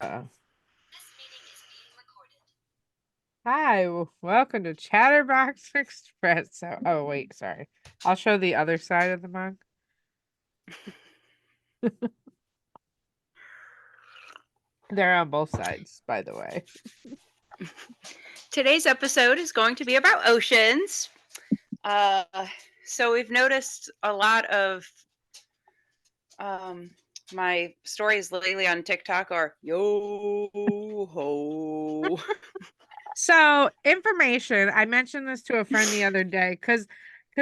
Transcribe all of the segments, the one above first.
Uh, Hi, welcome to Chatterbox Expresso. Oh, wait, sorry. I'll show the other side of the mug. They're on both sides, by the way. Today's episode is going to be about oceans. Uh, so we've noticed a lot of um, my stories lately on TikTok are yo ho. So, information. I mentioned this to a friend the other day because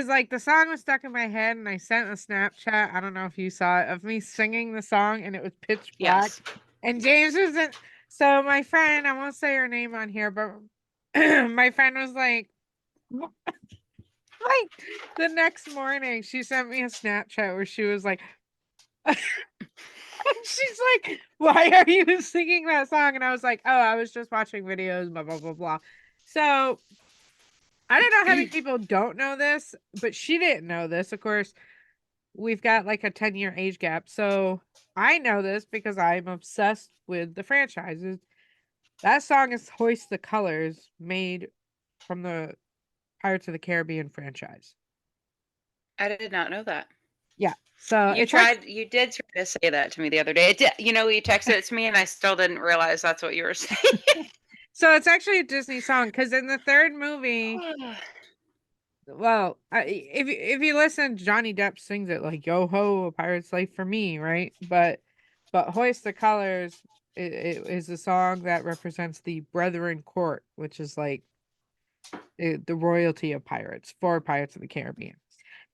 like the song was stuck in my head and I sent a Snapchat. I don't know if you saw it of me singing the song and it was pitch black. Yes. And James wasn't. So my friend, I won't say her name on here, but my friend was like the next morning she sent me a Snapchat where she was like she's like, why are you singing that song? And I was like, oh, I was just watching videos, blah blah blah blah. So I don't know how many people don't know this, but she didn't know this. Of course, we've got like a 10-year age gap. So I know this because I'm obsessed with the franchises. That song is Hoist the Colors, made from the Pirates of the Caribbean franchise. I did not know that. Yeah. So You it's actually tried. You did try to say that to me the other day. It did, you texted it to me, and I still didn't realize that's what you were saying. so it's actually a Disney song because in the third movie, well, if you listen, Johnny Depp sings it like "Yo ho, a pirate's life for me," right? But "Hoist the Colors" it is a song that represents the Brethren Court, which is like the royalty of pirates for Pirates of the Caribbean.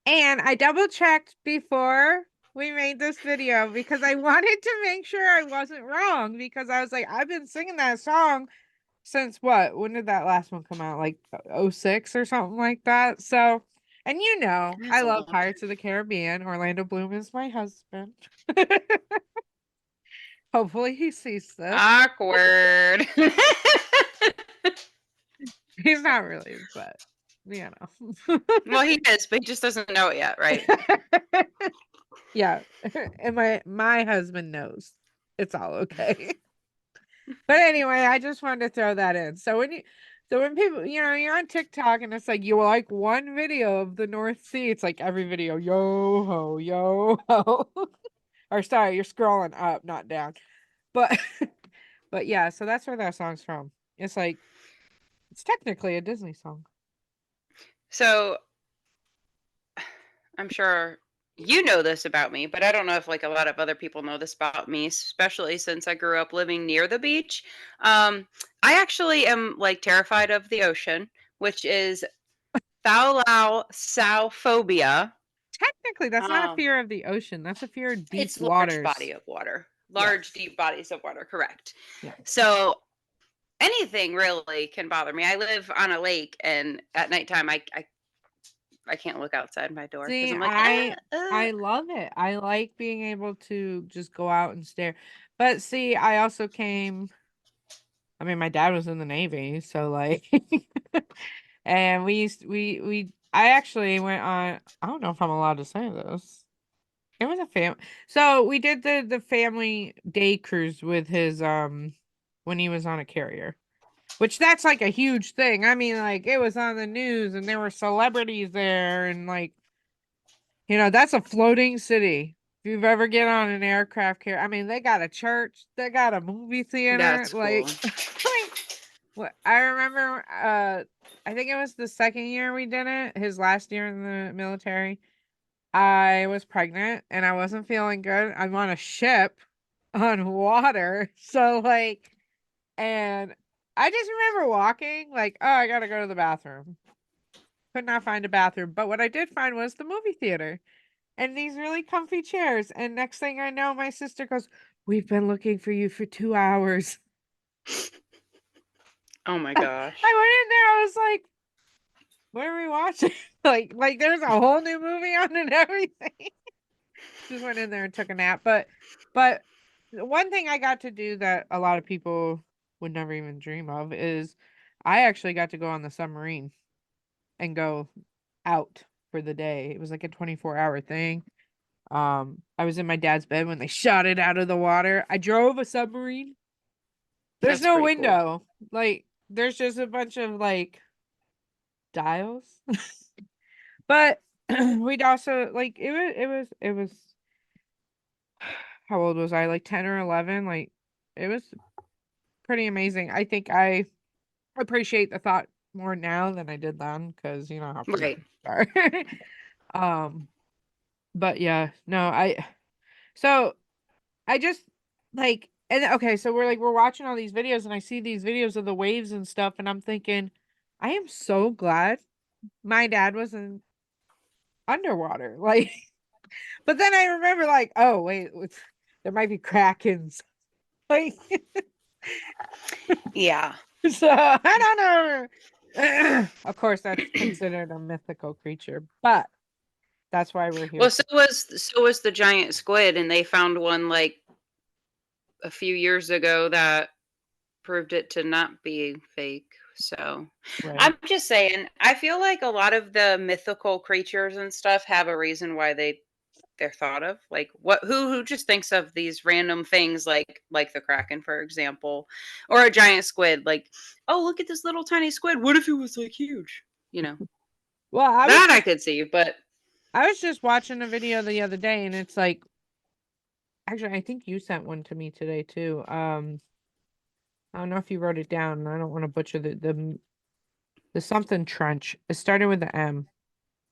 And I double checked before we made this video because I wanted to make sure I wasn't wrong because I was like, I've been singing that song since what? When did that last one come out? Like '06 or something like that. So, and I That's a love long Pirates of the Caribbean. Orlando Bloom is my husband. Hopefully he sees this. awkward. He's not really, but you know. Well, he is, but he just doesn't know it yet, right? Yeah. And my husband knows. It's all okay. But anyway, I just wanted to throw that in. So when people, you're on TikTok and it's like you like one video of the North Sea, it's like every video, yo ho. Or sorry, you're scrolling up, not down. But but yeah, so that's where that song's from. It's like it's technically a Disney song. So I'm sure you know this about me, but I don't know if like a lot of other people know this about me, especially since I grew up living near the beach. I actually am like terrified of the ocean, which is thalassophobia. Technically, that's not a Um, fear of the ocean. That's a fear of deep it's large body waters. of water, large Yes. deep bodies of water. Correct. Yeah. So anything really can bother me. I live on a lake, and at nighttime, I can't look outside my door because See, I'm like, I love it. I like being able to just go out and stare. But see, I also came I mean, my dad was in the Navy, so like and we used we I actually went on I don't know if I'm allowed to say this. It was a so we did the family day cruise with his when he was on a carrier. Which that's like a huge thing. I mean, like it was on the news and there were celebrities there and like that's a floating city. If you've ever get on an aircraft carrier, I mean, they got a church, they got a movie theater, that's cool. like like what I remember I think it was the second year we did it, his last year in the military. I was pregnant and I wasn't feeling good. I'm on a ship on water. So like and I just remember walking like, oh, I gotta go to the bathroom. Could not find a bathroom. But what I did find was the movie theater and these really comfy chairs. And next thing I know, my sister goes, we've been looking for you for 2 hours. Oh my I gosh. went in there, I was like, what are we watching? like there's a whole new movie on and everything. Just went in there and took a nap. But one thing I got to do that a lot of people would never even dream of is I actually got to go on the submarine and go out for the day. It was like a 24-hour thing. I was in my dad's bed when they shot it out of the water. I drove a submarine. There's That's no pretty cool. window. Like there's just a bunch of like dials. But we'd also like it was how old was I? Like 10 or 11. Like it was pretty amazing. I think I appreciate the thought more now than I did then because you know how Right. people are. um but yeah, no, so I just like and okay, so we're watching all these videos and I see these videos of the waves and stuff and I'm thinking, I am so glad my dad wasn't underwater. Like but then I remember like, oh wait, there might be krakens. Like Yeah. so I don't know. Of course that's considered a mythical creature, but that's why we're here Well, to so was the giant squid, and they found one like a few years ago that proved it to not be fake. So right. I'm just saying, I feel like a lot of the mythical creatures and stuff have a reason why they're thought of. Like what who just thinks of these random things like the kraken, for example, or a giant squid, like, oh, look at this little tiny squid. What if it was like huge? You know. Well, That I could see, but I was just watching a video the other day and it's like actually I think you sent one to me today too. I don't know if you wrote it down. I don't want to butcher the something trench. It started with the M.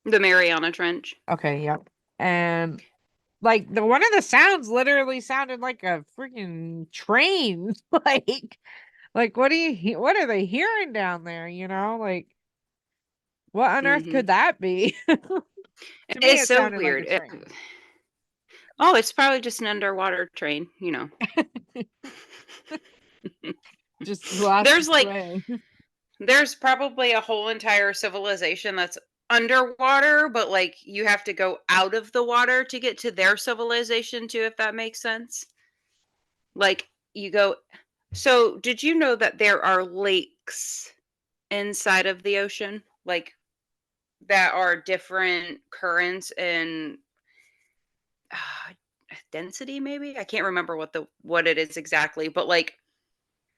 the Mariana Trench. Okay, yep. And like the one of the sounds literally sounded like a freaking train. Like what are they hearing down there, you know? Like what on earth Hmm. could that be? To me It's it so sounded like a weird. train. Oh, it's probably just an underwater train, you know. Just lost There's its like way. there's probably a whole entire civilization that's underwater, but like you have to go out of the water to get to their civilization too, if that makes sense. Like you go so did you know that there are lakes inside of the ocean? Like that are different currents and uh, density maybe? I can't remember what it is exactly, but like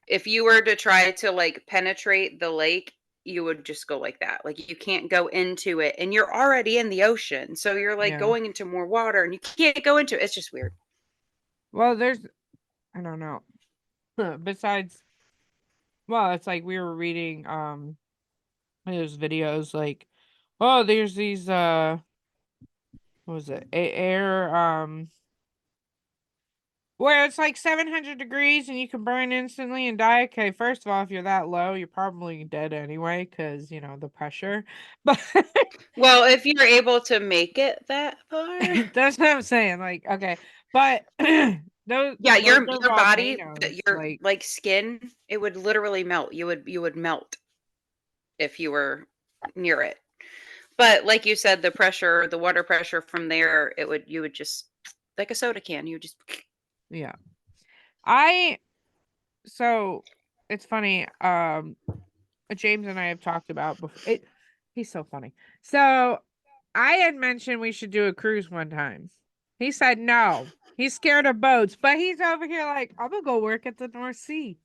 if you were to try to like penetrate the lake, you would just go like that. Like you can't go into it and you're already in the ocean. So you're like Yeah. going into more water and you can't go into it. It's just weird. Well, there's I don't know. Besides well, it's like we were reading there's videos like oh, there's these what was it? Air where it's like 700 degrees and you can burn instantly and die. Okay, first of all, if you're that low, you're probably dead anyway because, you know, the pressure. But Well, if you're able to make it that far, that's what I'm saying. Like, okay. But yeah, those are your body, volcanoes. your Like, like skin, it would literally melt. You would melt if you were near it. But like you said, the pressure, the water pressure from there, it would you would just like a soda can, you would just yeah. I so it's funny. James and I have talked about before. He's so funny. So I had mentioned we should do a cruise one time. He said no. He's scared of boats, but he's over here like, I'm gonna go work at the North Sea.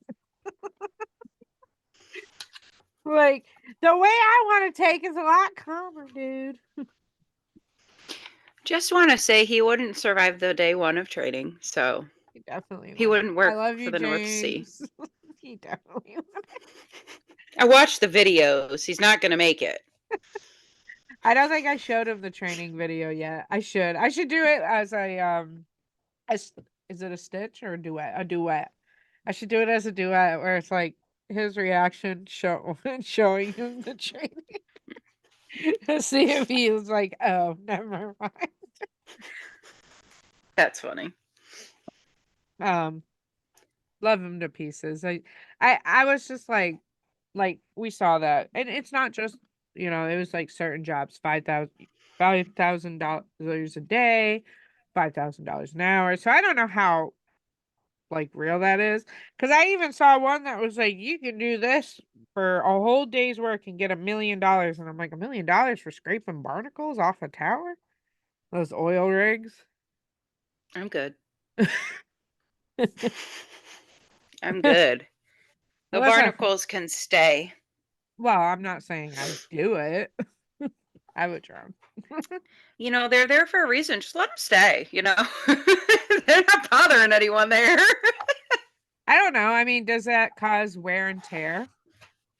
Like the way I want to take is a lot calmer, dude. just want to say he wouldn't survive the day one of training. So He definitely he wouldn't. wouldn't I work love for you, the North Sea. James. He definitely wouldn't. I watched the videos. He's not going to make it. I don't think I showed him the training video yet. I should. I should do it as a as is it a stitch or a duet? A duet. I should do it as a duet where it's like his reaction showing him the training to see if he was like, oh, never mind. That's funny. Um, love him to pieces. I was just like we saw that, and it's not just you know it was like certain jobs $5,000 a day, $5,000 an hour. So I don't know how like real that is because I even saw one that was like you can do this for a whole day's work and get $1 million, and I'm like $1 million for scraping barnacles off a tower, those oil rigs. I'm good. I'm good. The Well, that's not. barnacles can stay. Well, I'm not saying I do it. I would try. They're there for a reason. Just let them stay. They're not bothering anyone there. I don't know. I mean, does that cause wear and tear?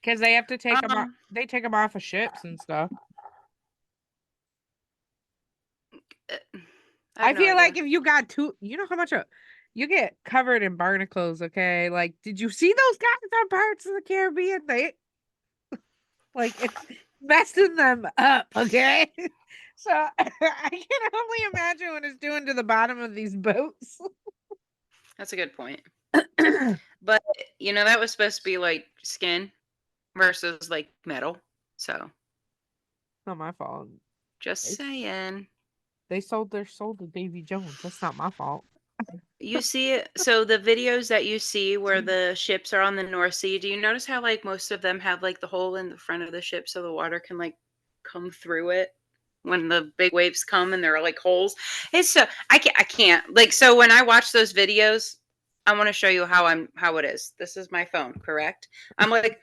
Because they have to take them off. um, They take them off of ships and stuff. I have I no feel like idea. if you got two, you know how much you get covered in barnacles. Okay, like did you see those guys on Pirates of the Caribbean? They like it's messing them up. Okay, so I can only imagine what it's doing to the bottom of these boats. That's a good point. Not But that was supposed to be like skin versus like metal. So my fault. just They, saying. they sold their soul to Davy Jones. That's not my fault. You see it. So the videos that you see where the ships are on the North Sea, do you notice how like most of them have like the hole in the front of the ship so the water can like come through it when the big waves come and there are like holes? It's so I can't. Like so when I watch those videos, I want to show you how it is. This is my phone, correct? I'm like,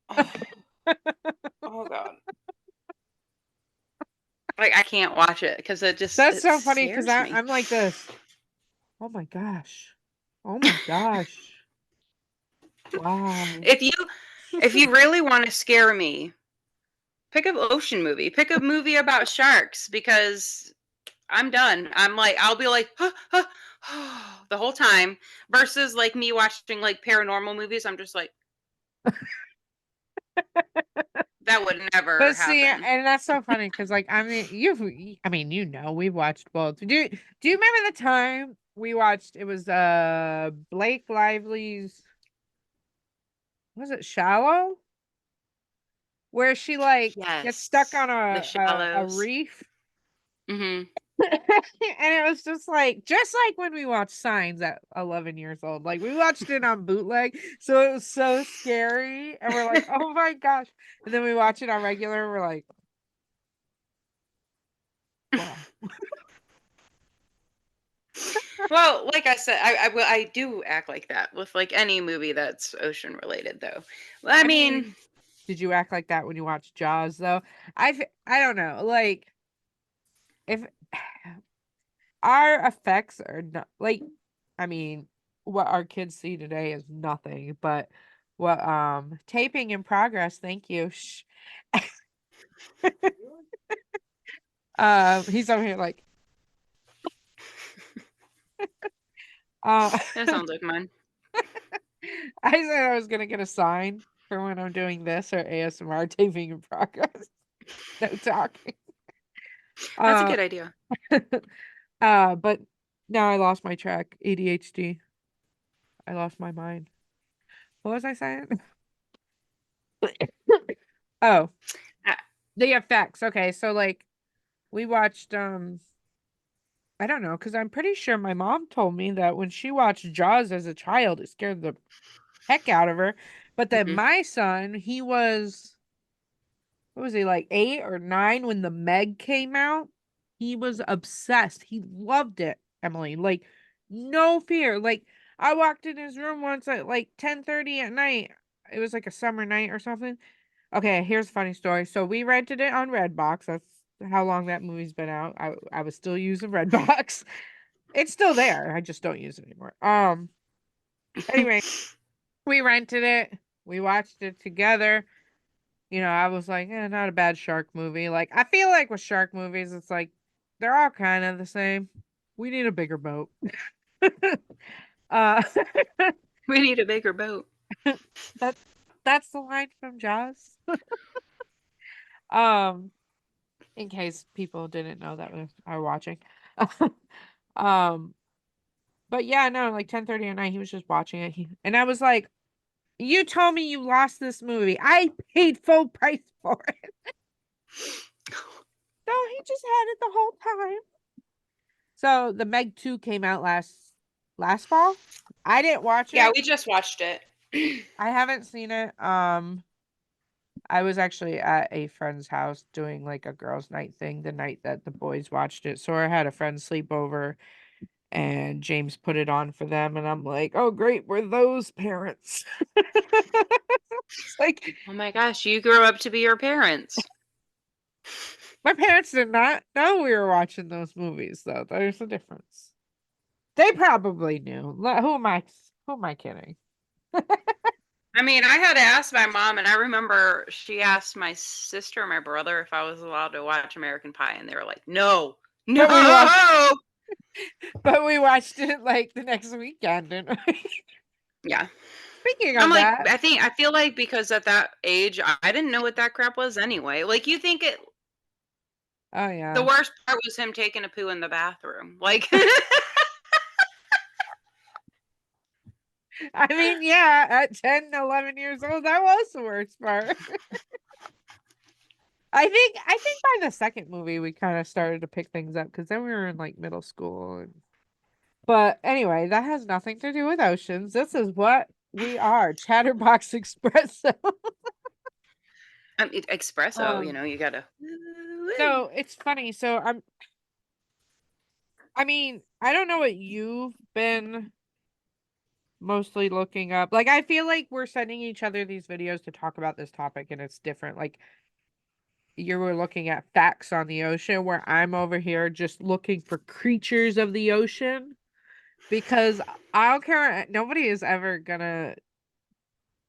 oh, oh god. Like I can't watch it because That's it so funny because scares me. I'm like this. Oh my gosh. Oh my gosh. Wow. If you really want to scare me, pick an ocean movie. Pick a movie about sharks because I'm done. I'll be like, the whole time versus like me watching like paranormal movies. I'm just like, that would never But see, happen. and that's so funny because, like, I mean, we watched both. Do you remember the time we watched? It was Blake Lively's. Was it Shallow? Where she like gets stuck Yes. on The a shallows. reef, Hmm. and it was just like when we watched Signs at 11 years old. Like we watched it on bootleg, so it was so scary, and we're like, oh my gosh! And then we watch it on regular, and we're like, wow. Well, like I said, I do act like that with like any movie that's ocean related, though. I I mean, mean, did you act like that when you watched Jaws though? I don't know. Like if our effects are not like I mean, what our kids see today is nothing, but what taping in progress, thank you. Shh. He's over here like uh that sounds like mine. I said I was gonna get a sign for when I'm doing this or ASMR taping in progress. No talking. That's a Uh good idea. but now I lost my track. ADHD. I lost my mind. What was I saying? Oh, Uh, the effects. Okay, so like we watched I don't know, because I'm pretty sure my mom told me that when she watched Jaws as a child, it scared the heck out of her. But then mhm. my son, he was what was he like 8 or 9 when the Meg came out? He was obsessed. He loved it, Emily. Like no fear. Like I walked in his room once at like 10:30 at night. It was like a summer night or something. Okay, here's a funny story. So we rented it on Redbox. That's how long that movie's been out. I was still using Redbox. It's still there. I just don't use it anymore. Anyway, we rented it. We watched it together. I was like, not a bad shark movie. Like, I feel like with shark movies, it's like they're all kind of the same. We need a bigger boat. uh We need a bigger boat. that that's the line from Jaws. Um, in case people didn't know that are watching. Um, but yeah, no, like 10:30 at night, he was just watching it. And I was like, you told me you lost this movie. I paid full price for it. No, he just had it the whole time. So the Meg 2 came out last fall. I didn't watch Yeah, it. we just watched it. I haven't seen it. I was actually at a friend's house doing like a girls' night thing the night that the boys watched it. So I had a friend sleep over and James put it on for them, and I'm like, "Oh, great, we're those parents." It's like Oh my gosh, you grew up to be your parents. my parents did not know we were watching those movies, though. There's a difference. They probably knew. Who am I kidding? I mean, I had to ask my mom, and I remember she asked my sister and my brother if I was allowed to watch American Pie, and they were like, "No, But we watched no." but we watched it, like, the next weekend, didn't we? Yeah. Speaking I'm of like, that. I feel like because at that age, I didn't know what that crap was anyway. Like, you think it Oh, the yeah. worst part was him taking a poo in the bathroom. Like, I mean, yeah, at 10, 11 years old, that was the worst part. I think by the second movie we kind of started to pick things up because then we were in like middle school but anyway, that has nothing to do with oceans. This is what we are, Chatterbox Expresso. I mean, espresso, Um, you gotta. so it's funny. I mean, I don't know what you've been mostly looking up. Like, I feel like we're sending each other these videos to talk about this topic, and it's different. Like, you were looking at facts on the ocean, where I'm over here just looking for creatures of the ocean because I don't care. Nobody is ever gonna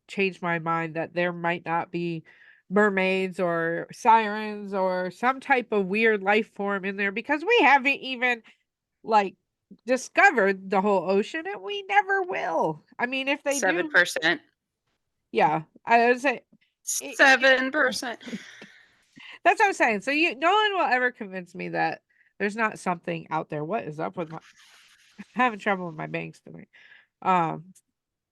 change my mind that there might not be mermaids or sirens or some type of weird life form in there because we haven't even like discovered the whole ocean and we never will. I mean, if they do, 7%. yeah, I would say 7%. that's what I'm saying. So no one will ever convince me that there's not something out there. What is up with my having trouble with my banks tonight? Um,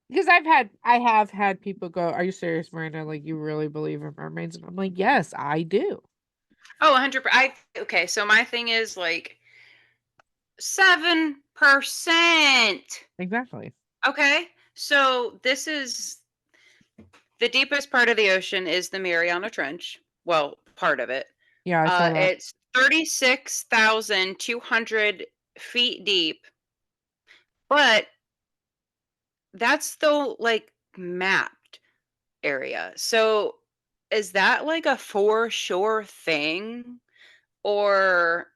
because I have had people go, "Are you serious, Miranda? Like you really believe in mermaids?" And I'm like, "Yes, I do." Oh, 100%. Okay, so my thing is like 7%. Exactly. Okay. So this is the deepest part of the ocean is the Mariana Trench. Well, part of it. Yeah, I saw that. It's 36,200 feet deep, but that's the like mapped area. So is that like a for sure thing? Or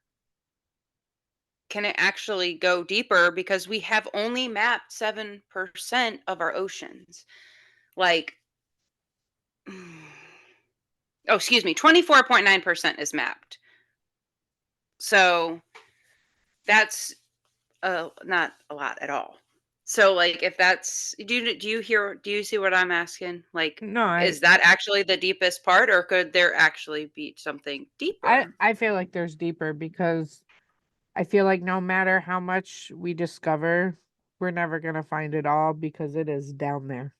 can it actually go deeper because we have only mapped 7% of our oceans? Like, oh, excuse me, 24.9% is mapped. So that's not a lot at all. So like if that's do you see what I'm asking? Like No, is that actually the deepest part or could there actually be something deeper? I feel like there's deeper because I feel like no matter how much we discover, we're never gonna find it all because it is down there.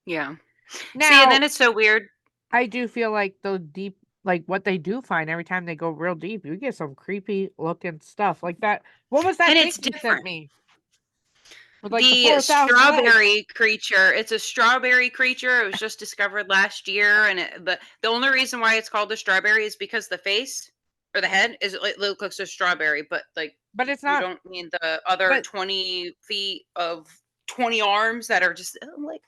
Yeah. See, and Now, then it's so weird. I do feel like the deep, like what they do find every time they go real deep, you get some creepy looking stuff like that. What was that And thing it's you sent different. me with like the The 4,000 legs? strawberry creature, it's a strawberry creature. It was just discovered last year, and the only reason why it's called a strawberry is because the face or the head is it looks like a strawberry, but like But it's you not. don't mean the other But 20 feet of 20 arms that are just I'm like,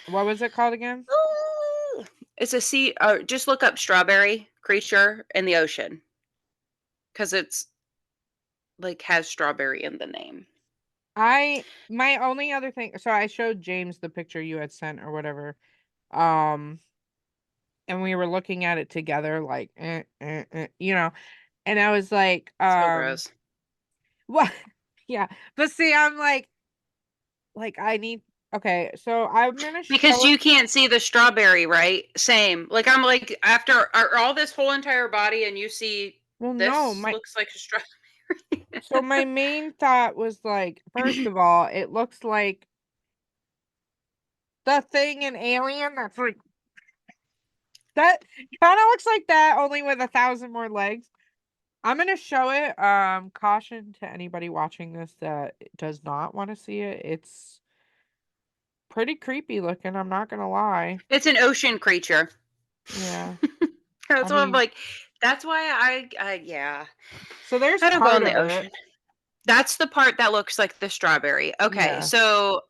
what was it called again? oh. It's a sea. Just look up strawberry creature in the ocean because it's like has strawberry in the name. My only other thing, so I showed James the picture you had sent or whatever. Um, and we were looking at it together, like, and I was like, So gross. what? Yeah, but see, I'm like, I need, okay, so I'm gonna Because show it. you can't see the strawberry, right? Same. Like I'm like after all this whole entire body, and you see Well, no, this looks like a strawberry. so my main thought was like, first of all, it looks like the thing in Alien that's like, that kind of looks like that, only with 1,000 more legs. I'm gonna show it. Caution to anybody watching this that does not want to see it. It's pretty creepy looking, I'm not gonna lie. It's an ocean creature. Yeah. I That's why I'm mean, like. That's why I yeah. so there's I don't go part in the of it. ocean. That's the part that looks like the strawberry. Okay, Yeah, so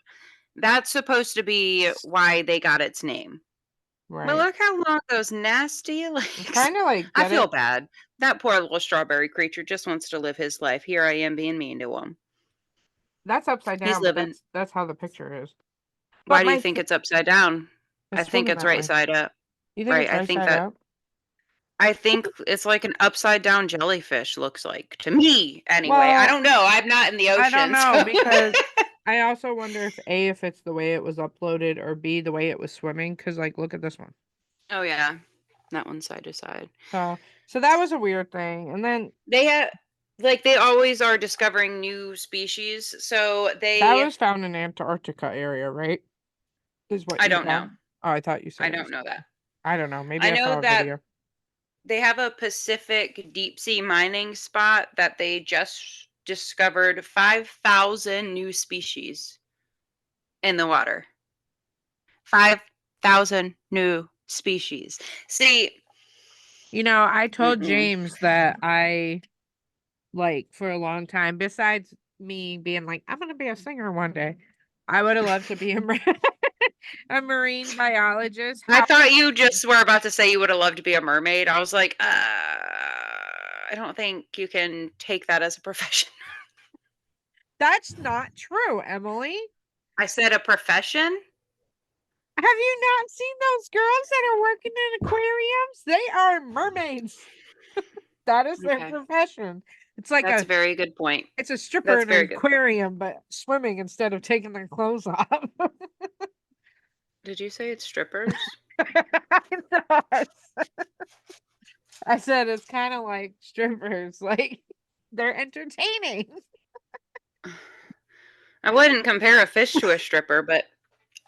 that's supposed to be why they got its name. But right. look how long those nasty I'm legs. trying to like I get feel it. bad. That poor little strawberry creature just wants to live his life. Here I am being mean to him. That's upside He's down, but living. that's how the picture is. But Why do you think it's upside down? I it's think swimming it's that right way. side up. You think Right. it's right side up? I think it's like an upside down jellyfish looks like to me anyway. I Well, don't know. I'm not in the I don't ocean, know so because I also wonder if A, if it's the way it was uploaded, or B, the way it was swimming. Because like, look at this one. Oh yeah. That one's side to side. So that was a weird thing. And then They have like they always are discovering new species. So that they was found in Antarctica area, right? Is what I you don't know. found? Oh, I thought you said I it was. don't know that. I don't know. Maybe I I know saw a that video. they have a Pacific deep sea mining spot that they just discovered 5,000 new species in the water. 5,000 new species. See, You know, I told mm-mm. James that I like for a long time, besides me being like, I'm gonna be a singer one day, I would have loved to be a, a marine biologist. I How thought you just were about to say you would have loved to be a mermaid. I was like, I don't think you can take that as a profession. that's not true, Emily. I said a profession? Have you not seen those girls that are working in aquariums? They are mermaids. That is their Okay. profession. It's like That's a very good point. it's a stripper That's in a very an good point. aquarium, but swimming instead of taking their clothes off. Did you say it's strippers? I know. I said it's kind of like strippers, like they're entertaining. I wouldn't compare a fish to a stripper, but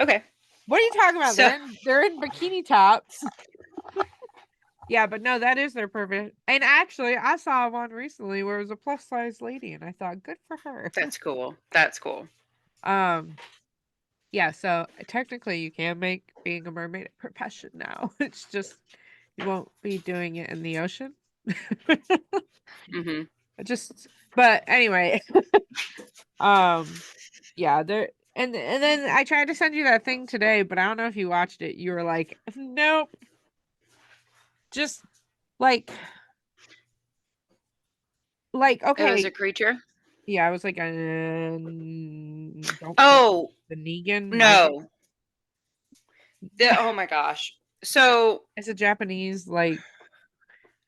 okay. What are you talking about? So They're in bikini tops. Yeah, but no, that is their purpose. And actually, I saw one recently where it was a plus size lady, and I thought, good for her. that's cool. That's cool. Um, yeah, so technically you can make being a mermaid a profession now. It's just you won't be doing it in the ocean. Hmm. Just but anyway, um yeah, there and then I tried to send you that thing today, but I don't know if you watched it. You were like, nope, just like It was okay. a creature. Yeah, I was like, don't quote Oh the Negan migrant. no! Oh my gosh! So It's a Japanese, like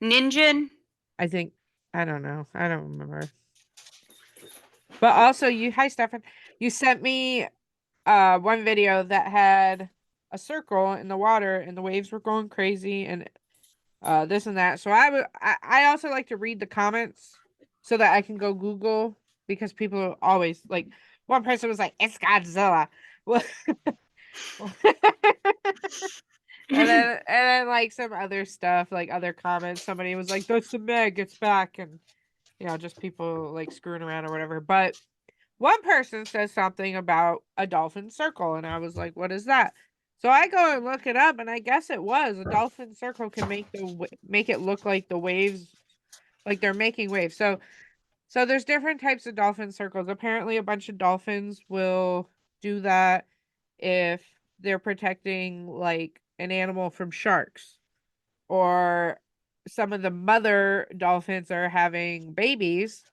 Ninjin. I think I don't know. I don't remember. But also you hi Stefan. You sent me one video that had a circle in the water and the waves were going crazy and this and that. So I also like to read the comments so that I can go Google because people always like one person was like, it's Godzilla. Well, and then like some other stuff, like other comments, somebody was like, that's the Meg, it's back, and just people like screwing around or whatever. But one person says something about a dolphin circle, and I was like, what is that? So I go and look it up, and I guess it was a dolphin circle can make it look like the waves, like they're making waves. So there's different types of dolphin circles. Apparently, a bunch of dolphins will do that if they're protecting like an animal from sharks, or some of the mother dolphins are having babies,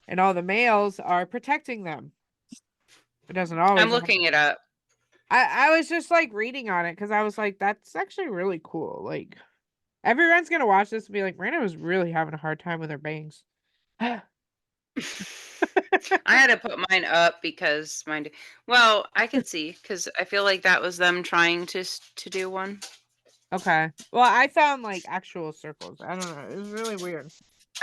and all the males are protecting them. It doesn't I'm always looking it up. I was just like reading on it because I was like, that's actually really cool. Like everyone's gonna watch this and be like, Miranda was really having a hard time with her bangs. I had to put mine up because mine. Well, I can see because I feel like that was them trying to do one. Okay. Well, I found like actual circles. I don't know. It was really weird.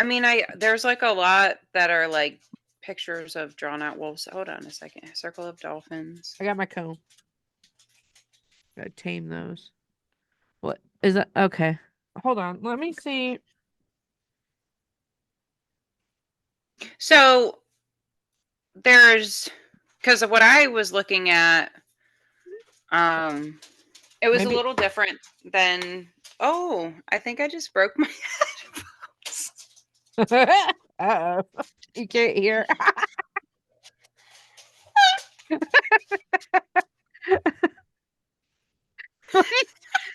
I mean, there's like a lot that are like pictures of drawn out wolves. Hold on a second. Circle of dolphins. I got my comb. Gotta tame those. What is that? Okay. Hold on. Let me see. So there's because of what I was looking at, um, it was a Maybe. little different than. Oh, I think I just broke my. Uh-oh. You can't hear.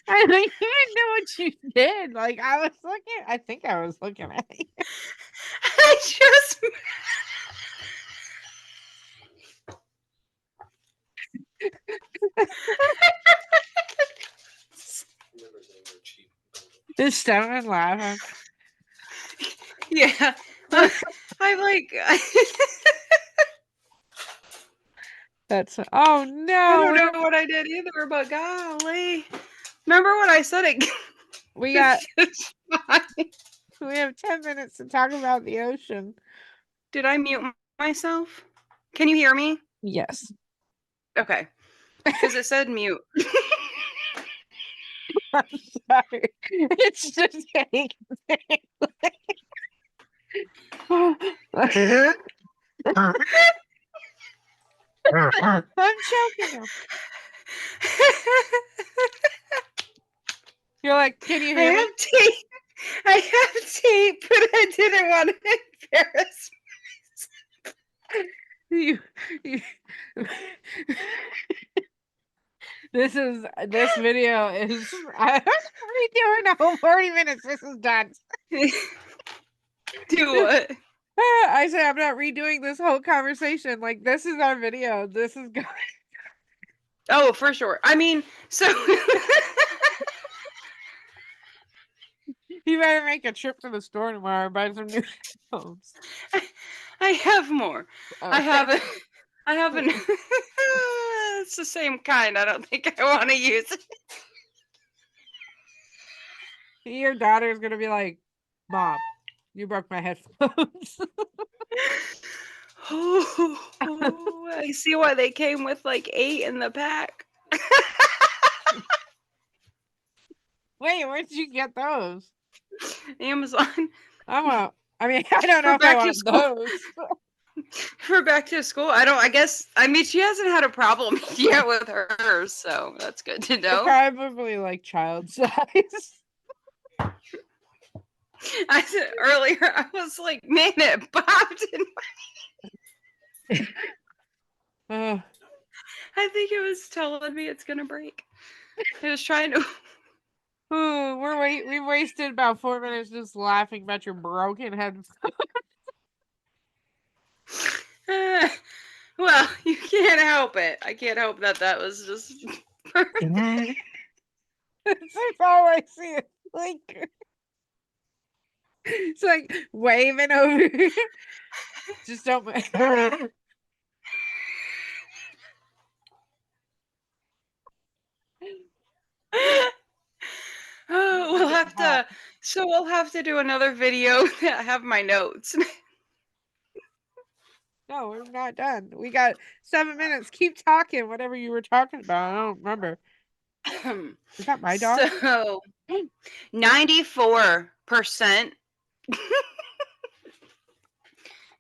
I don't even know what you did. Like I think I was looking at you. I just Is Stone laughing? yeah. I'm like That's oh I no, don't know what I did either, but golly. Remember what I said it we got it's just fine. we have 10 minutes to talk about the ocean. Did I mute myself? Can you hear me? Yes. Okay. Because it said mute. I'm sorry. It's just getting I'm choking now. You're like, can you I hear me? have tape. I have tape, but I didn't want to embarrass You, you this video is I'm redoing a whole 40 minutes. This is done. me. Do what? I said I'm not redoing this whole conversation. Like this is our video. This is going. Oh, for sure. I mean, so You better make a trip to the store tomorrow and buy some new headphones. I have more. I Okay. haven't. I haven't. It's the same kind. I don't think I want to use it. Your daughter's gonna be like, Mom, you broke my headphones. Oh, I see why they came with like 8 in the pack. Wait, where did you get those? Amazon I mean, I don't know for if I back to want school. those. For back to school. I guess. I mean, she hasn't had a problem yet with hers, so that's good to They're know. probably like child size. I said earlier, I was like, man, it popped in Uh, I think it was telling me it's gonna break. It was trying to. we wasted about 4 minutes just laughing about your broken headphones. Well, you can't help it. I can't help that was just. That's all I see. It's like waving over here. Just don't. Oh, we'll have to. So we'll have to do another video that have my notes. No, we're not done. We got 7 minutes. Keep talking. Whatever you were talking about, I don't remember. Is that my dog? So 94%.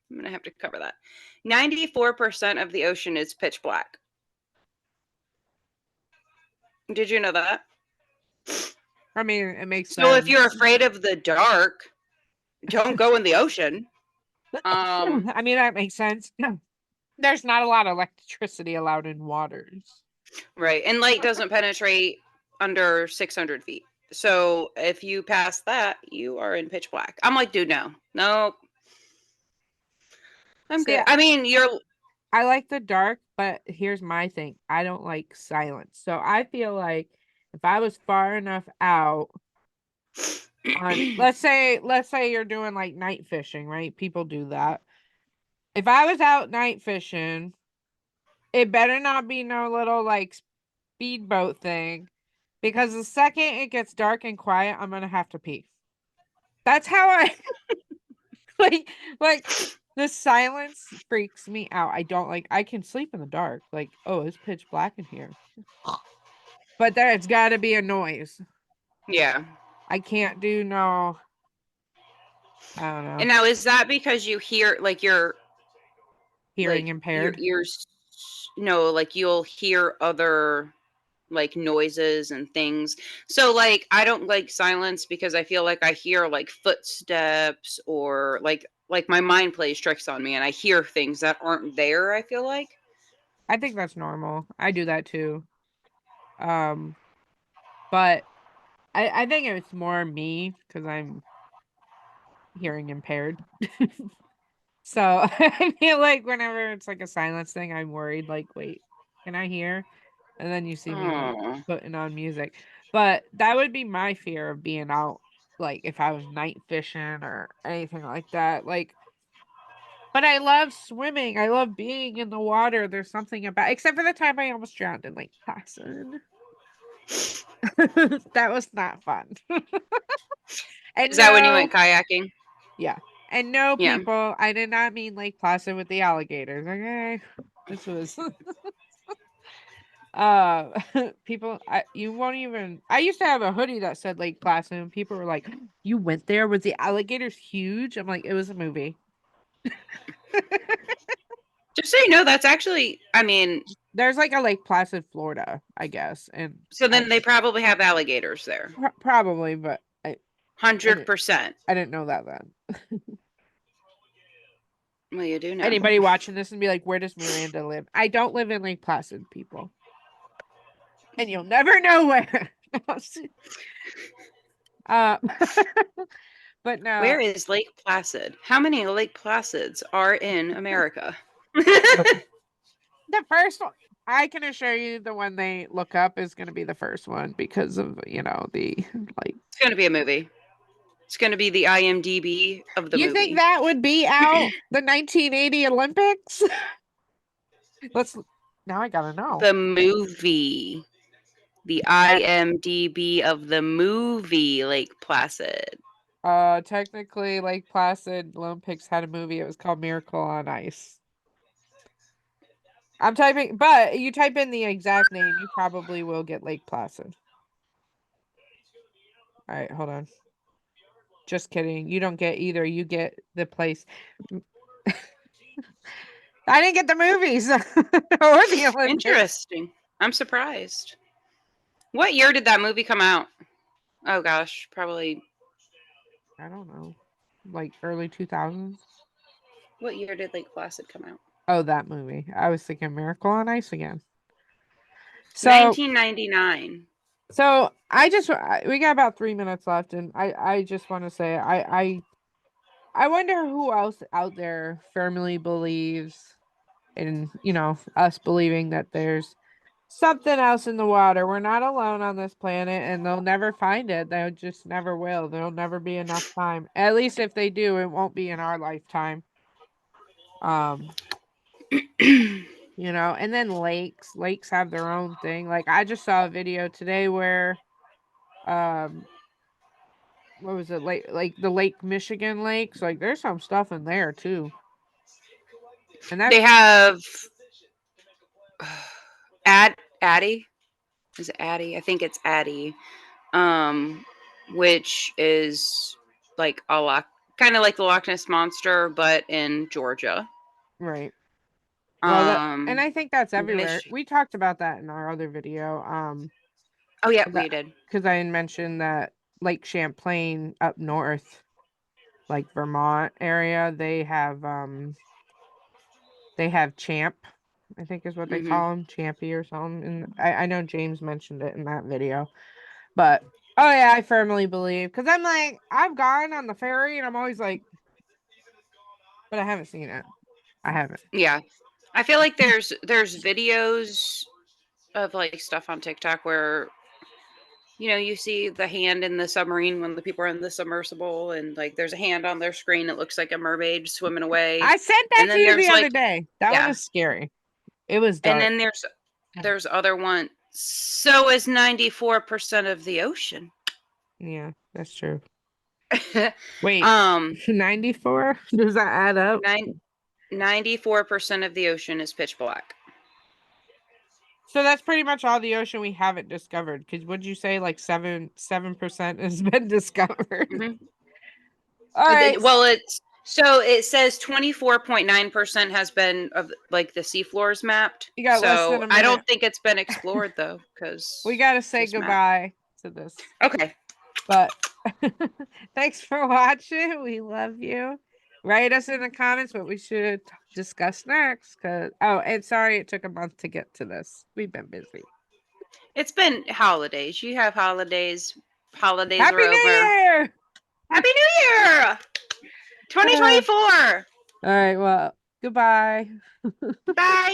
I'm gonna have to cover that. 94% of the ocean is pitch black. Did you know that? I mean, it makes So sense. if you're afraid of the dark, don't go in the ocean. I mean, that makes sense. There's not a lot of electricity allowed in waters. Right. And light doesn't penetrate under 600 feet. So if you pass that, you are in pitch black. I'm like, dude, no. Nope. I'm See, good. I mean, I like the dark, but here's my thing. I don't like silence. So I feel like if I was far enough out on let's say you're doing like night fishing, right? People do that. If I was out night fishing, it better not be no little like speedboat thing because the second it gets dark and quiet, I'm gonna have to pee. That's how I like the silence freaks me out. I don't like I can sleep in the dark. Like, oh, it's pitch black in here. But there's gotta be a noise. yeah. I can't do no I don't And know. now is that because you hear like your Hearing impaired. ears no, like you'll hear other like noises and things. So like I don't like silence because I feel like I hear like footsteps or like my mind plays tricks on me and I hear things that aren't there, I feel like. I think that's normal. I do that too. Um, but I think it's more me because I'm hearing impaired. So I feel like whenever it's like a silence thing, I'm worried, like, wait, can I hear? And then you see me like Oh. putting on music. But that would be my fear of being out, like if I was night fishing or anything like that. Like, but I love swimming. I love being in the water. There's something about, except for the time I almost drowned in Lake Placid. That was not fun. Is And that when you went no, kayaking? yeah. And no, Yeah. people, I did not mean Lake Placid with the alligators. Okay. This was people you won't even I used to have a hoodie that said Lake Placid and people were like, "You went there? Was the alligators huge?" I'm like, "It was a movie." Just so you know, that's actually, I mean, There's like a Lake Placid, Florida, I guess. And so then they probably have alligators there. probably, but I didn't 100%. I didn't know that then. Well, you do now. Anybody watching this and be like, "Where does Miranda live?" I don't live in Lake Placid, people. And you'll never know where. uh but no, Where is Lake Placid? How many Lake Placids are in America? the first one, I can assure you the one they look up is going to be the first one because of, the like. It's going to be a movie. It's going to be the IMDb of the You think movie. that would be out the 1980 Olympics? Let's Now I gotta know. The movie. The IMDb of the movie Lake Placid. Technically Lake Placid Olympics had a movie. It was called Miracle on Ice. I'm typing, but you type in the exact name, you probably will get Lake Placid. All right, hold on. Just kidding. You don't get either. You get the place. I didn't get the movies or the Olympics. Interesting. I'm surprised. What year did that movie come out? Oh gosh, probably. I don't know. Like early 2000s. What year did Lake Placid come out? Oh, that movie. I was thinking Miracle on Ice again. So, 1999. we got about 3 minutes left, and I just want to say I wonder who else out there firmly believes in, us believing that there's something else in the water. We're not alone on this planet, and they'll never find it. They just never will. There'll never be enough time. At least if they do, it won't be in our lifetime. Um, and then lakes have their own thing. Like I just saw a video today where um what was it, like the Lake Michigan lakes, like there's some stuff in there too. And They that's have Addie. Is it Addie? I think it's Addie. Um, which is like a loch, kind of like the Loch Ness monster, but in Georgia. right. Well, and Um, I think that's everywhere. Mich- We talked about that in our other video. oh yeah, we That did. because I had mentioned that Lake Champlain up north, like Vermont area, they have champ, I think is what they Hmm. call him, champy or something. And I know James mentioned it in that video. But oh yeah, I firmly believe, because I'm like, I've gone on the ferry and I'm always like, but I haven't seen it. I haven't. Yeah, I feel like there's videos of like stuff on TikTok where you see the hand in the submarine when the people are in the submersible, and like there's a hand on their screen. It looks like a mermaid swimming away, I sent that and to then you there's the other like day. That one yeah, was scary. It was and dark. then there's other one. So is 94% of the ocean. Yeah, that's true. Wait, um, 94? Does that add up? 94% of the ocean is pitch black. So that's pretty much all the ocean we haven't discovered. Because would you say like 7% has been discovered? Hmm. All right. Well, it's So it says 24.9% has been of like the seafloors mapped. You got less than So a I don't minute. think it's been explored though, We because gotta say just mapped. goodbye to this. Okay. But thanks for watching. We love you. Write us in the comments what we should discuss next. Cause and sorry it took a month to get to this. We've been busy. It's been holidays. You have holidays. Holidays are Happy New over. Year! Happy New Year! All 2024. right, well, goodbye. Bye.